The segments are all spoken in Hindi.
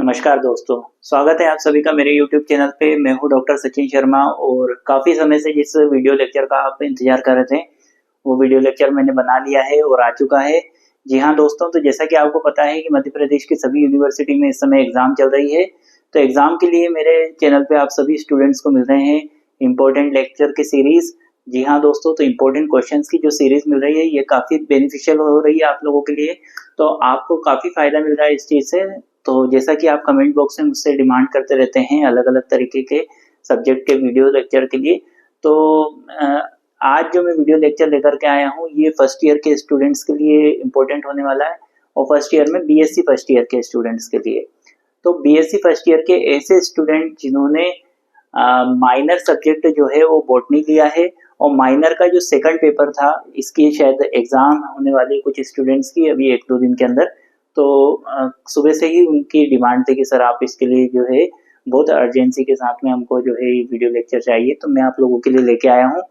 नमस्कार दोस्तों, स्वागत है आप सभी का मेरे YouTube चैनल पे। मैं हूँ डॉक्टर सचिन शर्मा और काफ़ी समय से जिस वीडियो लेक्चर का आप इंतज़ार कर रहे थे, वो वीडियो लेक्चर मैंने बना लिया है और आ चुका है। जी हाँ दोस्तों, तो जैसा कि आपको पता है कि मध्य प्रदेश की सभी यूनिवर्सिटी में इस समय एग्ज़ाम चल रही है। तो एग्ज़ाम के लिए मेरे चैनल पे आप सभी स्टूडेंट्स को मिल रहे हैं इम्पोर्टेंट लेक्चर की सीरीज़। जी हाँ दोस्तों, तो इम्पोर्टेंट क्वेश्चंस की जो सीरीज़ मिल रही है, ये काफ़ी बेनिफिशियल हो रही है आप लोगों के लिए। तो आपको काफ़ी फ़ायदा मिल रहा है इस चीज़ से। तो जैसा कि आप कमेंट बॉक्स में मुझसे डिमांड करते रहते हैं अलग-अलग तरीके के सब्जेक्ट के वीडियो लेक्चर के लिए, तो आज जो मैं वीडियो लेक्चर लेकर के आया हूँ, ये फर्स्ट ईयर के स्टूडेंट्स के लिए इम्पोर्टेंट होने वाला है और फर्स्ट ईयर में बीएससी फर्स्ट ईयर के स्टूडेंट्स के लिए। तो बीएससी फर्स्ट ईयर के ऐसे स्टूडेंट जिन्होंने माइनर सब्जेक्ट जो है वो बॉटनी लिया है और माइनर का जो सेकंड पेपर था, इसकी शायद एग्ज़ाम होने वाली कुछ स्टूडेंट्स की अभी 1-2 दिन के अंदर। तो सुबह से ही उनकी डिमांड थी कि सर आप इसके लिए जो है बहुत अर्जेंसी के साथ में हमको जो है ये वीडियो लेक्चर चाहिए, तो मैं आप लोगों के लिए लेके आया हूँ।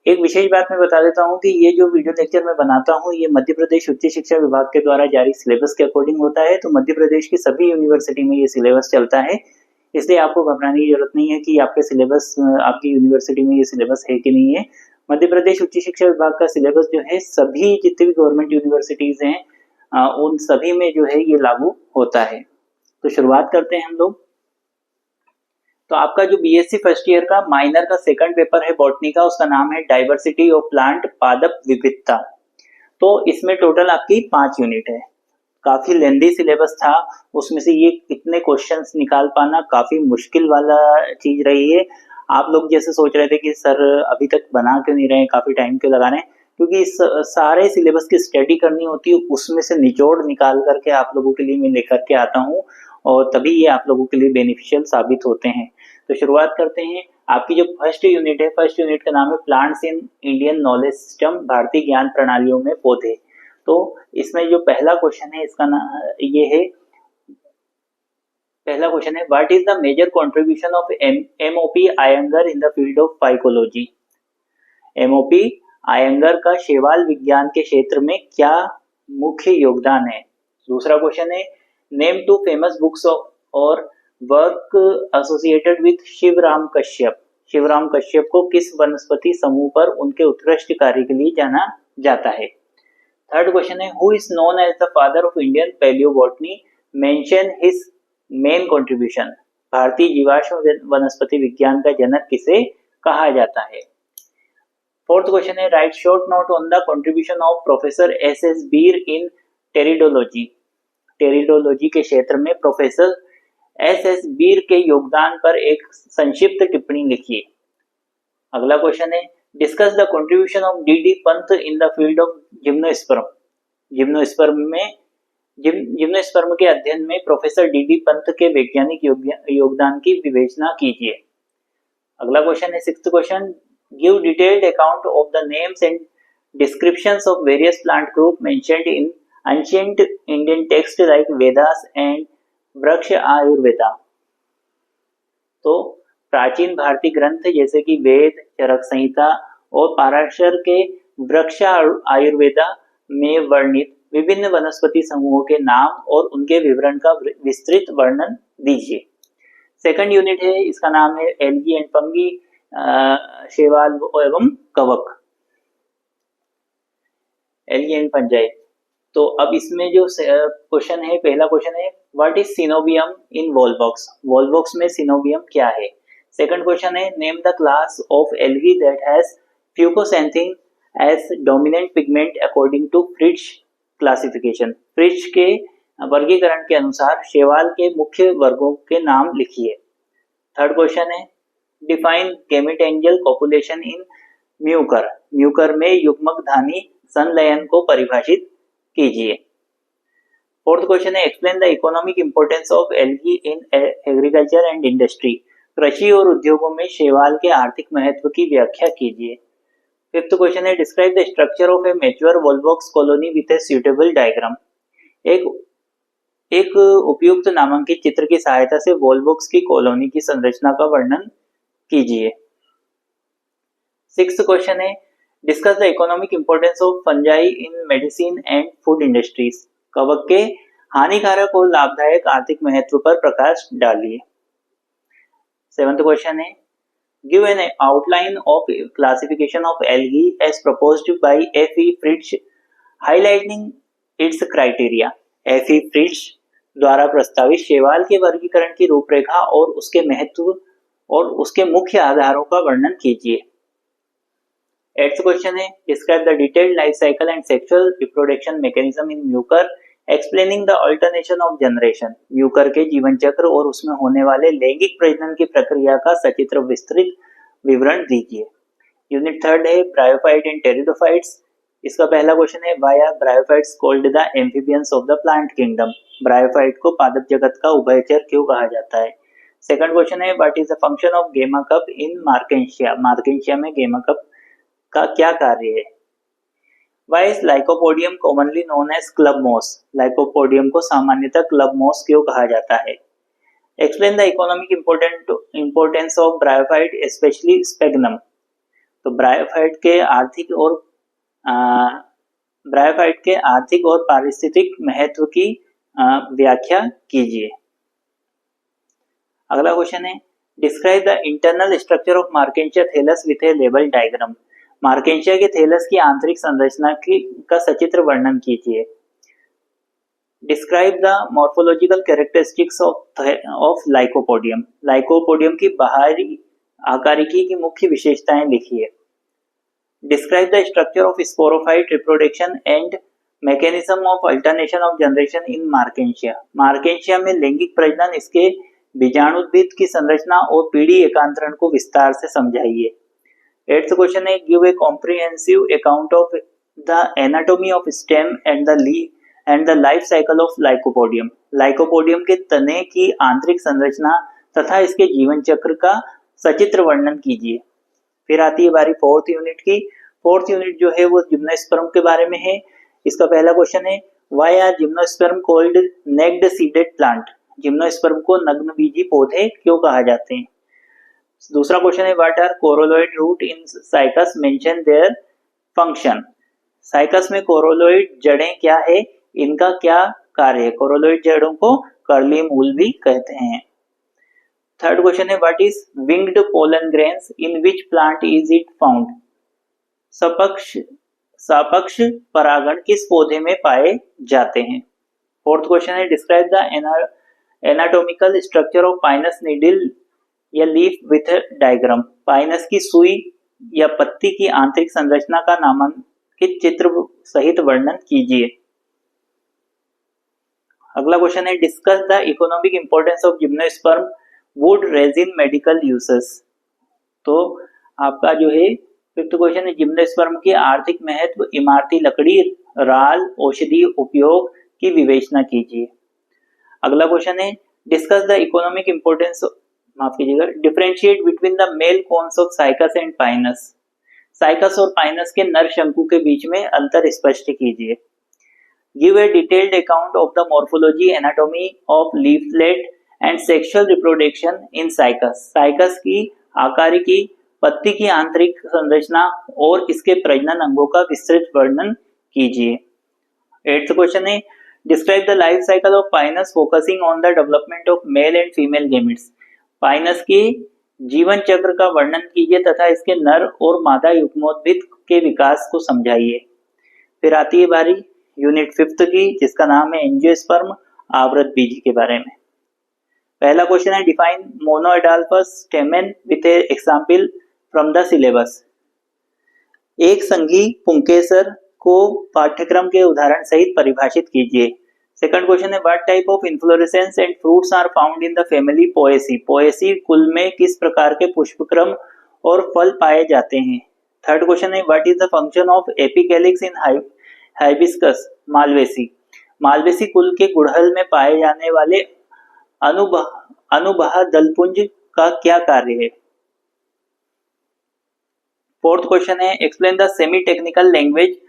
एक विशेष बात मैं बता देता हूँ कि ये जो वीडियो लेक्चर मैं बनाता हूँ, ये मध्य प्रदेश उच्च शिक्षा विभाग के द्वारा जारी सिलेबस के अकॉर्डिंग होता है। तो मध्य प्रदेश की सभी यूनिवर्सिटी में ये सिलेबस चलता है, इसलिए आपको घबराने की जरूरत नहीं है कि आपके सिलेबस आपकी यूनिवर्सिटी में ये सिलेबस है कि नहीं है। मध्य प्रदेश उच्च शिक्षा विभाग का सिलेबस जो है सभी जितनी भी गवर्नमेंट यूनिवर्सिटीज हैं उन सभी में जो है ये लागू होता है। तो शुरुआत करते हैं हम लोग। तो आपका जो बीएससी फर्स्ट ईयर का माइनर का सेकंड पेपर है बॉटनी का, उसका नाम है डाइवर्सिटी ऑफ प्लांट, पादप विविधता। तो इसमें टोटल आपकी 5 यूनिट है। काफी लेंदी सिलेबस था, उसमें से ये इतने क्वेश्चंस निकाल पाना काफी मुश्किल वाला चीज रही है। आप लोग जैसे सोच रहे थे कि सर अभी तक बना क्यों नहीं रहे, काफी टाइम क्यों लगा रहे हैं, क्योंकि इस सारे सिलेबस की स्टडी करनी होती है, उसमें से निचोड़ निकाल करके आप लोगों के लिए मैं लेकर के आता हूँ और तभी ये आप लोगों के लिए बेनिफिशियल साबित होते हैं। तो शुरुआत करते हैं। आपकी जो फर्स्ट यूनिट है, फर्स्ट यूनिट का नाम है plants in Indian knowledge system, भारतीय ज्ञान प्रणालियों में पौधे। तो इसमें जो पहला क्वेश्चन है इसका ये है, पहला क्वेश्चन है what is the major contribution of MOP Iyengar in the field of phycology. MOP Iyengar का शैवाल विज्ञान के क्षेत्र में क्या मुख्य योगदान है। दूसरा क्वेश्चन है नेम टू फेमस बुक्स और work associated with Shivram Kashyap. Shivram Kashyap को किस वनस्पति समूह पर उनके उत्कृष्ट कार्य के लिए जाना जाता है। थर्ड क्वेश्चन है who is known as the father of Indian palaeobotany, mention his main contribution. भारतीय जीवाश्म वनस्पति विज्ञान का जनक किसे कहा जाता है। फोर्थ क्वेश्चन है right short note on the contribution of professor S S Bir in pteridology. Pteridology के क्षेत्र में प्रोफेसर एस एस बीर के योगदान पर एक संक्षिप्त टिप्पणी लिखिए। अगला क्वेश्चन है discuss the contribution of D D Pant in the field of gymnosperm. Gymnosperm के अध्ययन में प्रोफेसर डी डी पंत के वैज्ञानिक योगदान की विवेचना कीजिए। अगला क्वेश्चन है sixth question give detailed account of the names and descriptions of various plant group mentioned in ancient Indian text like Vedas and वृक्ष आयुर्वेदा। तो प्राचीन भारतीय ग्रंथ जैसे कि वेद, चरक संहिता और पाराशर के वृक्ष आयुर्वेदा में वर्णित विभिन्न वनस्पति समूहों के नाम और उनके विवरण का विस्तृत वर्णन दीजिए। सेकंड यूनिट है, इसका नाम है एल्गी एंड फंगी, शैवाल एवं कवक, एल्गी एंड फंजाई। तो अब इसमें जो क्वेश्चन है, पहला क्वेश्चन है what is coenobium in volvox. Volvox में सिनोबियम क्या है। सेकंड क्वेश्चन है name the class of algae that has fucoxanthin as dominant pigment according to Fritsch classification. Fritsch के वर्गीकरण के अनुसार शैवाल के मुख्य वर्गों के नाम लिखिए। थर्ड क्वेश्चन है डिफाइन गैमेट एंजल कॉपुलेशन इन म्यूकर। म्यूकर में युग्मकधानी संलयन को परिभाषित कीजिए। फोर्थ क्वेश्चन है explain the economic importance of algae in agriculture and industry. कृषि और उद्योगों में शैवाल के आर्थिक महत्व की व्याख्या कीजिए। फिफ्थ क्वेश्चन है describe the structure of a mature volvox colony with a suitable diagram. एक उपयुक्त नामांकित चित्र की सहायता से वॉलबॉक्स की कॉलोनी की संरचना का वर्णन कीजिए। सिक्स्थ क्वेश्चन है discuss the economic importance of fungi in medicine and food industries. कवक के हानिकारक और लाभदायक आर्थिक महत्व पर प्रकाश डालिए। 7th क्वेश्चन है, give an outline of classification of algae as proposed by F E. Fritsch highlighting its criteria. F E. Fritsch द्वारा प्रस्तावित शैवाल के वर्गीकरण की रूपरेखा और उसके महत्व और उसके मुख्य आधारों का वर्णन कीजिए। 8th क्वेश्चन है, describe the detailed life cycle and sexual reproduction mechanism in Mucor explaining the alternation of generation. Mucor के जीवन चक्र और उसमें होने वाले लैंगिक प्रजनन की प्रक्रिया का सचित्र विस्तृत विवरण दीजिए। यूनिट 3 है, ब्रायोफाइट एंड टेरिडोफाइट्स। इसका पहला क्वेश्चन है, why are bryophytes called the amphibians of the plant kingdom. Bryophyte को पादप जगत का उभयचर क्यों कहा जाता है। सेकंड क्वेश्चन है, what is the function of gemma cup in Marchantia. Marchantia में गेमा कप का क्या कार्य है। Why is Lycopodium commonly known as club moss. Lycopodium को सामान्यतः क्लब मॉस क्यों कहा जाता है। Explain the economic importance of bryophyte specially Sphagnum. तो ब्रायोफाइट के आर्थिक और पारिस्थितिक महत्व की व्याख्या कीजिए। अगला क्वेश्चन है, describe the internal structure of Marchantia thallus with a label diagram. Marchantia के थैलस की आंतरिक संरचना का सचित्र वर्णन कीजिए। Describe the morphological characteristics of Lycopodium. Lycopodium की बाहरी आकारिकी की मुख्य विशेषताएं लिखिए। Describe the structure of sporophyte reproduction and mechanism of alternation of generation in Marchantia. Marchantia में लैंगिक प्रजनन, इसके बीजाणुद्भिद की संरचना और पीढ़ी एकांतरण को विस्तार से समझाइए। 8th क्वेश्चन है, give a comprehensive account of the anatomy of stem and the life cycle of Lycopodium. Lycopodium के तने की आंतरिक संरचना तथा इसके जीवन चक्र का सचित्र वर्णन कीजिए। फिर आती है बारी 4th यूनिट की। 4th यूनिट जो है वो जिम्नोस्पर्म के बारे में है। इसका पहला क्वेश्चन है, why are gymnosperm called naked seeded plant. Gymnosperm को नग्न बीजी पौधे क्यों कहा जाते हैं। दूसरा क्वेश्चन है, what are coralloid root in Cycas, mention their function. Cycas में कोरोलॉइड जड़ें क्या है, इनका क्या कार्य है। कोरोलॉइड जड़ों को कर्ली मूल भी कहते हैं। थर्ड क्वेश्चन है, what is winged pollen grains, in which plant is it found. सापक्ष परागण किस पौधे में पाए जाते हैं। फोर्थ क्वेश्चन है, describe the anatomical structure of pinus needle या लीफ विथ डायग्राम। पाइनस की सुई या पत्ती की आंतरिक संरचना का नामांकित चित्र सहित वर्णन कीजिए। अगला क्वेश्चन है, discuss the economic importance of gymnosperm would resin medical uses. तो आपका जो है 5th क्वेश्चन है, जिम्नोस्पर्म की आर्थिक महत्व, इमारती लकड़ी, राल, औषधि उपयोग की विवेचना कीजिए। अगला क्वेश्चन है, डिस्कस द इकोनॉमिक इंपोर्टेंस, माफ कीजिएगा, differentiate between the male cones of Cycas and Pinus. Cycas और पाइनस के नर शंकु के बीच में अंतर स्पष्ट कीजिए। Give a detailed account of the morphology anatomy of leaflet and sexual reproduction in Cycas. Cycas की आकारिकी, पत्ती की आंतरिक संरचना और इसके प्रजनन अंगों का विस्तृत वर्णन कीजिए। 8th क्वेश्चन है, describe the life cycle of Pinus focusing on the development of male and female gametes. Pinus की जीवन चक्र का वर्णन कीजिए तथा इसके नर और मादा युग्मोद्भिद के विकास को समझाइए। फिर आती है बारी यूनिट 5th की, जिसका नाम है एंजियोस्पर्म, आवृत बीज के बारे में। पहला क्वेश्चन है, define monoadelphous stamen with example from the syllabus. एक संघी पुंकेसर को पाठ्यक्रम के उदाहरण सहित परिभाषित कीजिए। सेकंड क्वेश्चन है, what type of inflorescence and fruits are found in the family Poaceae. Poaceae कुल में किस प्रकार के पुष्पक्रम और फल पाए जाते हैं। थर्ड क्वेश्चन है, what is the function of epicalyx in hibiscus Malvaceae. Malvaceae कुल के गुड़हल में पाए जाने वाले अनुबाह दलपुंज का क्या कार्य है। फोर्थ क्वेश्चन है, explain the semi technical language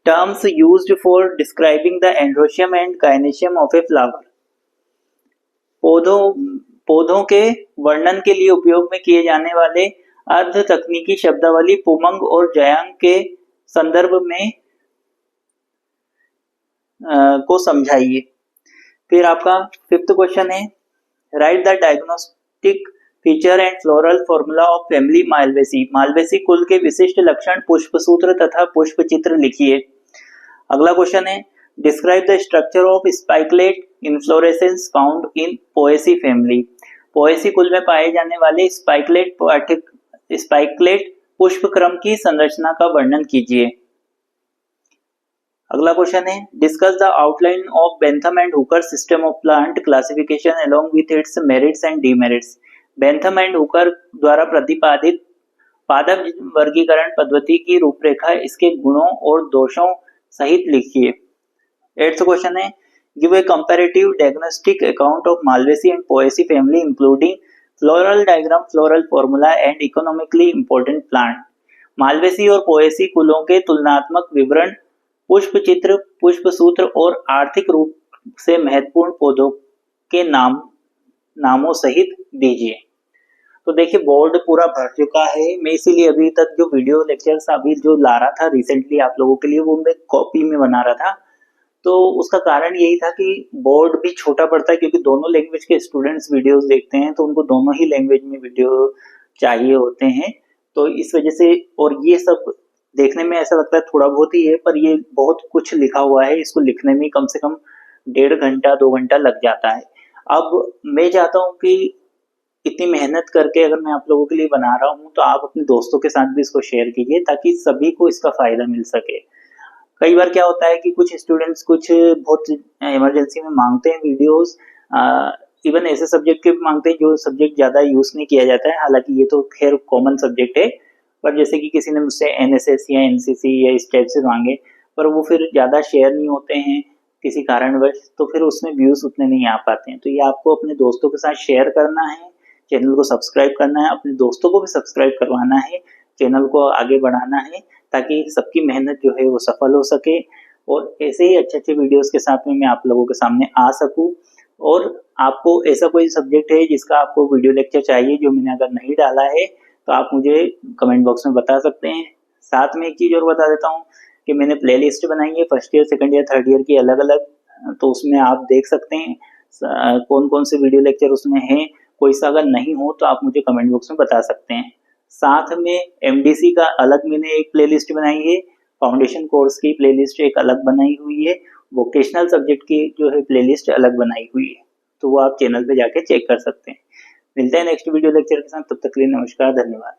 terms used for describing the androecium and gynoecium of a flower। पौधों के वर्णन के लिए उपयोग में किए जाने वाले अर्ध तकनीकी शब्दावली पुमंग और जयांग के संदर्भ में को समझाइए। फिर आपका फिफ्थ क्वेश्चन है, right the diagnostic feature and floral formula of family Malvaceae. Malvaceae कुल के विशिष्ट लक्षण, पुष्पसूत्र तथा पुष्प चित्र लिखिए। अगला क्वेश्चन है, describe the structure of spikelet inflorescence found in Poaceae family. Poaceae कुल में पाए जाने वाले स्पाइकलेट पुष्प क्रम की संरचना का वर्णन कीजिए। अगला क्वेश्चन है, discuss the outline of Bentham and Hooker system of plant classification along with its merits and demerits. Bentham and Hooker द्वारा प्रतिपादित पादप वर्गीकरण पद्धति की रूपरेखा इसके गुणों और दोषों सहित लिखिए। 8th क्वेश्चन है, give a comparative diagnostic account of Malvaceae and Poaceae family including floral diagram, floral formula and economically important plant. Malvaceae और पोएसी कुलों के तुलनात्मक विवरण, पुष्प चित्र, पुष्प सूत्र और आर्थिक रूप से महत्वपूर्ण पौधों के नामों सहित दीजिए। तो देखिए बोर्ड पूरा भर चुका है, मैं इसीलिए अभी तक जो वीडियो लेक्चर्स अभी जो ला रहा था रिसेंटली आप लोगों के लिए, वो मैं कॉपी में बना रहा था। तो उसका कारण यही था कि बोर्ड भी छोटा पड़ता है, क्योंकि दोनों लैंग्वेज के स्टूडेंट्स वीडियोस देखते हैं, तो उनको दोनों ही लैंग्वेज में वीडियो चाहिए होते हैं। तो इस वजह से, और ये सब देखने में ऐसा लगता है थोड़ा बहुत ही है, पर ये बहुत कुछ लिखा हुआ है, इसको लिखने में कम से कम 1.5 घंटा 2 घंटा लग जाता है। अब मैं चाहता हूँ कि इतनी मेहनत करके अगर मैं आप लोगों के लिए बना रहा हूँ, तो आप अपने दोस्तों के साथ भी इसको शेयर कीजिए, ताकि सभी को इसका फायदा मिल सके। कई बार क्या होता है कि कुछ स्टूडेंट्स कुछ बहुत इमरजेंसी में मांगते हैं वीडियोस, इवन ऐसे सब्जेक्ट के भी मांगते हैं जो सब्जेक्ट ज़्यादा यूज़ नहीं किया जाता है, हालांकि ये तो खैर कॉमन सब्जेक्ट है। पर जैसे कि किसी ने मुझसे एनएसएस या एनसीसी या इस टाइप से मांगे, पर वो फिर ज़्यादा शेयर नहीं होते हैं किसी कारणवश, तो फिर उसमें व्यूज़ उतने नहीं आ पाते हैं। तो ये आपको अपने दोस्तों के साथ शेयर करना है, चैनल को सब्सक्राइब करना है, अपने दोस्तों को भी सब्सक्राइब करवाना है, चैनल को आगे बढ़ाना है, ताकि सबकी मेहनत जो है वो सफल हो सके और ऐसे ही अच्छे अच्छे वीडियोस के साथ में मैं आप लोगों के सामने आ सकूं। और आपको ऐसा कोई सब्जेक्ट है जिसका आपको वीडियो लेक्चर चाहिए जो मैंने अगर नहीं डाला है, तो आप मुझे कमेंट बॉक्स में बता सकते हैं। साथ में एक चीज़ और बता देता हूँ कि मैंने प्ले लिस्ट बनाई है first year, second year, third year की अलग अलग, तो उसमें आप देख सकते हैं कौन कौन से वीडियो लेक्चर उसमें हैं। कोई सा अगर नहीं हो तो आप मुझे कमेंट बॉक्स में बता सकते हैं। साथ में एमडीसी का अलग मैंने एक प्लेलिस्ट बनाई है, फाउंडेशन कोर्स की प्लेलिस्ट एक अलग बनाई हुई है, वोकेशनल सब्जेक्ट की जो है प्लेलिस्ट अलग बनाई हुई है, तो वो आप चैनल पे जाके चेक कर सकते हैं। मिलते हैं नेक्स्ट वीडियो लेक्चर के साथ, तब तक के लिए नमस्कार, धन्यवाद।